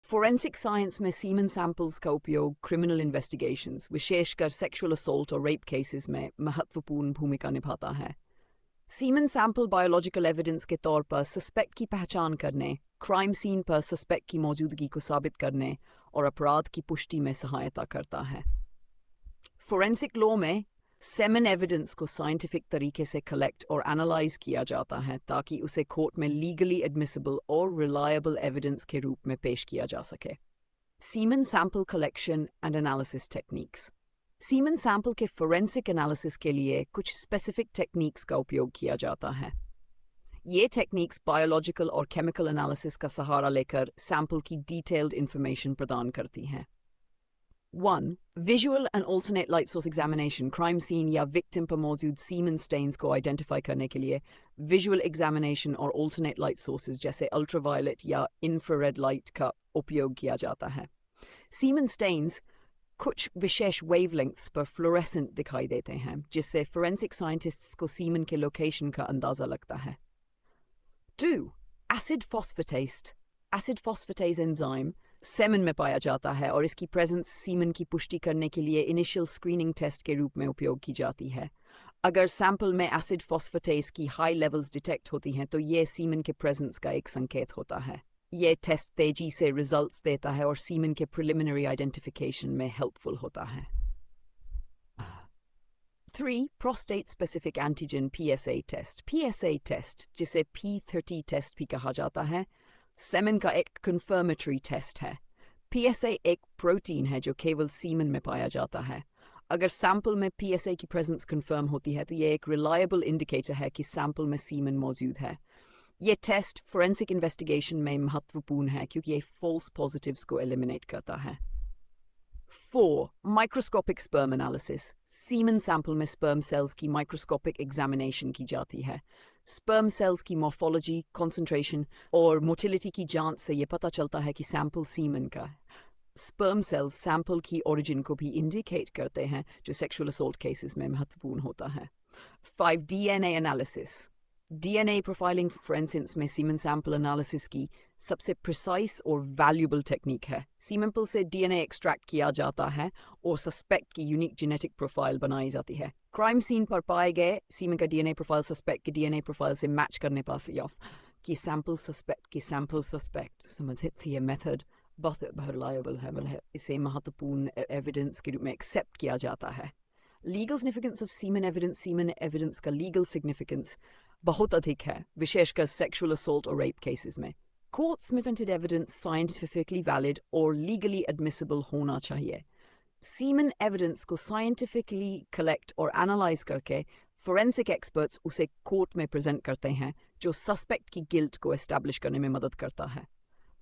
Forensic science में semen samples का उपयोग क्रिमिनल इन्वेस्टिगेशंस, विशेषकर सेक्सुअल असोल्ट और रेप केसेस में महत्वपूर्ण भूमिका निभाता है। सीमन सैंपल बायोलॉजिकल एविडेंस के तौर पर सस्पेक्ट की पहचान करने, क्राइम सीन पर सस्पेक्ट की मौजूदगी को साबित करने और अपराध की पुष्टि में सहायता करता है। फोरेंसिक लॉ में सेमन एविडेंस को साइंटिफिक तरीके से कलेक्ट और एनालाइज किया जाता है ताकि उसे कोर्ट में लीगली एडमिसिबल और रिलायबल एविडेंस के रूप में पेश किया जा सके। Semen sample collection and analysis techniques. Semen sample के फोरेंसिक एनालिसिस के लिए कुछ स्पेसिफिक टेक्निक्स का उपयोग किया जाता है। ये टेक्निक्स बायोलॉजिकल और केमिकल एनालिसिस का सहारा लेकर सैंपल की डिटेल्ड इंफॉर्मेशन प्रदान करती हैं। 1. Visual and alternate light source examination. Crime scene या विक्टिम पर मौजूद सीमन स्टेन्स को आइडेंटिफाई करने के लिए विजुअल एग्जामिनेशन और ऑल्टरनेट लाइट सोर्सेज जैसे अल्ट्रावायलेट या इंफ्रारेड लाइट का उपयोग किया जाता है। सीमन स्टेन्स कुछ विशेष वेवलेंथ्स पर फ्लोरेसेंट दिखाई देते हैं, जिससे फोरेंसिक साइंटिस्ट्स को सीमन के लोकेशन का अंदाजा लगता है। 2. Acid phosphatase. Acid phosphatase enzyme semen में पाया जाता है और इसकी प्रेजेंस सीमन की पुष्टि करने के लिए इनिशियल स्क्रीनिंग टेस्ट के रूप में उपयोग की जाती है। अगर सैंपल में एसिड फॉस्फेटेज की हाई लेवल्स डिटेक्ट होती हैं तो ये सीमन के प्रेजेंस का एक संकेत होता है। ये टेस्ट तेजी से रिजल्ट्स देता है और सीमन के प्रिलिमिनरी आइडेंटिफिकेशन में हेल्पफुल होता है। 3. Prostate specific antigen PSA test. PSA test, जिसे P30 टेस्ट भी कहा जाता है, सेमन का एक कन्फर्मेटरी टेस्ट है। PSA एक प्रोटीन है जो केवल सीमन में पाया जाता है। अगर सैंपल में PSA की प्रेजेंस कन्फर्म होती है तो यह एक रिलायबल इंडिकेटर है कि सैंपल में सीमन मौजूद है। यह टेस्ट फोरेंसिक इन्वेस्टिगेशन में महत्वपूर्ण है क्योंकि यह फॉल्स पॉजिटिव्स को एलिमिनेट करता है। 4. Microscopic sperm analysis. Semen sample में स्पर्म सेल्स की माइक्रोस्कोपिक एग्जामिनेशन की जाती है। स्पर्म सेल्स की मॉर्फोलॉजी, कॉन्सेंट्रेशन और मोटिलिटी की जांच से यह पता चलता है कि सैंपल सीमन का है। स्पर्म सेल्स सैंपल की ओरिजिन को भी इंडिकेट करते हैं, जो सेक्सुअल असोल्ट केसेस में महत्वपूर्ण होता है। 5. DNA analysis. DNA profiling forensics में सीमन सैंपल एनालिसिस की सबसे प्रिसाइज और वैल्यूबल टेक्निक है। सीमन से DNA एक्सट्रैक्ट किया जाता है और सस्पेक्ट की यूनिक जेनेटिक प्रोफाइल बनाई जाती है। क्राइम सीन पर पाए गए सीमन का DNA प्रोफाइल सस्पेक्ट के DNA प्रोफाइल से मैच करने पर कि सैंपल सस्पेक्ट संबंधित थी। यह मेथड बहुत रिलायबल है, इसे महत्वपूर्ण एविडेंस के रूप में एक्सेप्ट किया जाता है। Legal significance of semen evidence का लीगल सिग्निफिकेंस बहुत अधिक है, विशेषकर सेक्सुअल असोल्ट और रेप केसेस में। कोर्ट्स में प्रिंटेड एविडेंस साइंटिफिकली वैलिड और लीगली एडमिसिबल होना चाहिए। सीमन एविडेंस को साइंटिफिकली कलेक्ट और एनालाइज करके फोरेंसिक एक्सपर्ट्स उसे कोर्ट में प्रेजेंट करते हैं, जो सस्पेक्ट की गिल्ट को एस्टैब्लिश करने में मदद करता है।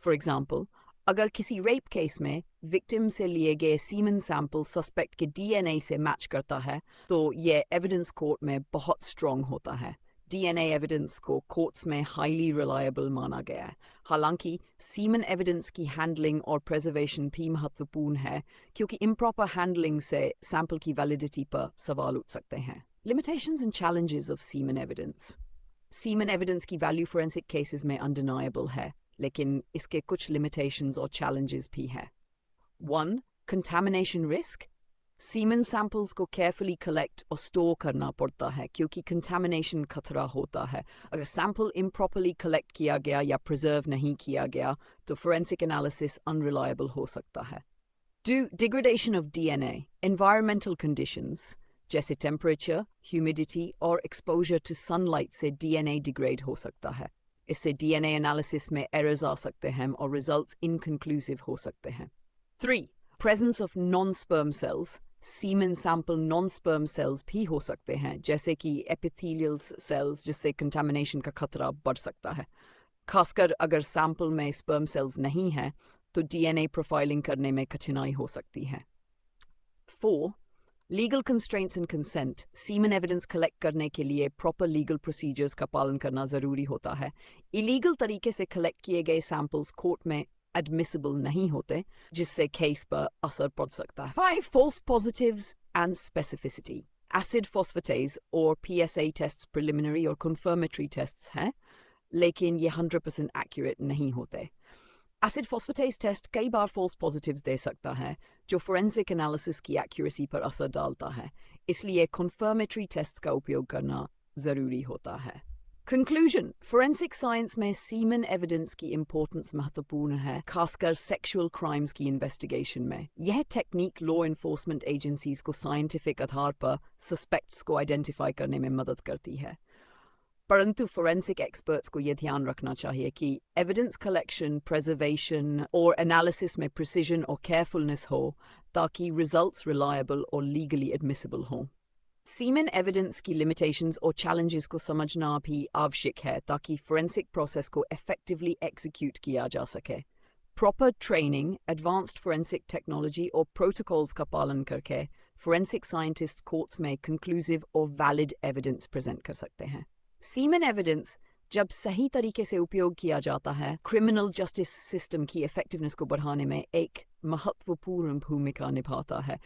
फॉर एग्जाम्पल, अगर किसी रेप केस में विक्टिम से लिए गए सीमन सैंपल सस्पेक्ट के DNA से मैच करता है तो यह एविडेंस कोर्ट में बहुत स्ट्रॉन्ग होता है। DNA एविडेंस को कोर्ट्स में हाईली रिलायबल माना गया है। हालांकि सीमन एविडेंस की हैंडलिंग और प्रेजर्वेशन भी महत्वपूर्ण है, क्योंकि इम्प्रॉपर हैंडलिंग से सैंपल की वैलिडिटी पर सवाल उठ सकते हैं। Limitations and challenges of semen evidence. Semen evidence की वैल्यू फोरेंसिक केसेस में अनडिनायबल है, लेकिन इसके कुछ लिमिटेशंस और चैलेंजेस भी हैं। 1. Contamination risk. सीमन सैंपल्स को केयरफुली कलेक्ट और स्टोर करना पड़ता है क्योंकि कंटामिनेशन खतरा होता है। अगर सैंपल इम्प्रॉपरली कलेक्ट किया गया या प्रिजर्व नहीं किया गया तो फोरेंसिक एनालिसिस अनरिलायबल हो सकता है। 2. Degradation of DNA। Environmental conditions जैसे टेम्परेचर, ह्यूमिडिटी और एक्सपोजर टू सनलाइट से DNA डिग्रेड हो सकता है। इससे DNA एनालिसिस में एरर्स आ सकते हैं और रिजल्ट्स इनकंक्लूसिव हो सकते हैं। 3. Presence of non sperm cells. Semen sample non sperm cells भी हो सकते हैं, जैसे कि एपिथेलियल सेल्स, जिससे कंटामिनेशन का खतरा बढ़ सकता है। खासकर अगर सैंपल में स्पर्म सेल्स नहीं हैं तो DNA प्रोफाइलिंग करने में कठिनाई हो सकती है। 4. Legal constraints and consent. Semen evidence collect करने के लिए प्रॉपर लीगल प्रोसीजर्स का पालन करना ज़रूरी होता है। इलीगल तरीके से कलेक्ट किए गए सैंपल्स कोर्ट में एडमिसिबल नहीं होते, जिससे केस पर असर पड़ सकता है। 5. False positives and specificity. Acid phosphatase और PSA टेस्ट्स प्रिलिमिनरी और कन्फर्मेटरी टेस्ट्स हैं, लेकिन ये 100% एक्यूरेट नहीं होते। एसिड फॉस्फेटेज टेस्ट कई बार फॉल्स पॉजिटिव्स दे सकता है, जो फोरेंसिक एनालिसिस की एक्यूरेसी पर असर डालता है, इसलिए कन्फर्मेटरी टेस्ट का उपयोग करना ज़रूरी होता है। कंक्लूजन, फोरेंसिक साइंस में सीमन एविडेंस की इम्पोर्टेंस महत्वपूर्ण है, खासकर सेक्सुअल क्राइम्स की इन्वेस्टिगेशन में। यह टेक्निक लॉ एनफोर्समेंट एजेंसीज को साइंटिफिक आधार पर सस्पेक्ट्स को आइडेंटिफाई करने में मदद करती है। परंतु फोरेंसिक एक्सपर्ट्स को यह ध्यान रखना चाहिए कि एविडेंस कलेक्शन, प्रिजर्वेशन और एनालिसिस में प्रिसीजन और केयरफुलनेस हो, ताकि रिजल्ट्स रिलायबल और लीगली एडमिसिबल हों। सीमन एविडेंस की लिमिटेशंस और चैलेंजेस को समझना भी आवश्यक है, ताकि फोरेंसिक प्रोसेस को इफेक्टिवली एग्जीक्यूट किया जा सके। Proper training, advanced forensic technology और प्रोटोकॉल्स का पालन करके फोरेंसिक साइंटिस्ट कोर्ट्स में कंक्लूसिव और वैलिड एविडेंस प्रेजेंट कर सकते हैं। सीमन एविडेंस जब सही तरीके से उपयोग किया जाता है, क्रिमिनल जस्टिस सिस्टम की इफेक्टिवनेस को बढ़ाने में एक महत्वपूर्ण भूमिका निभाता है।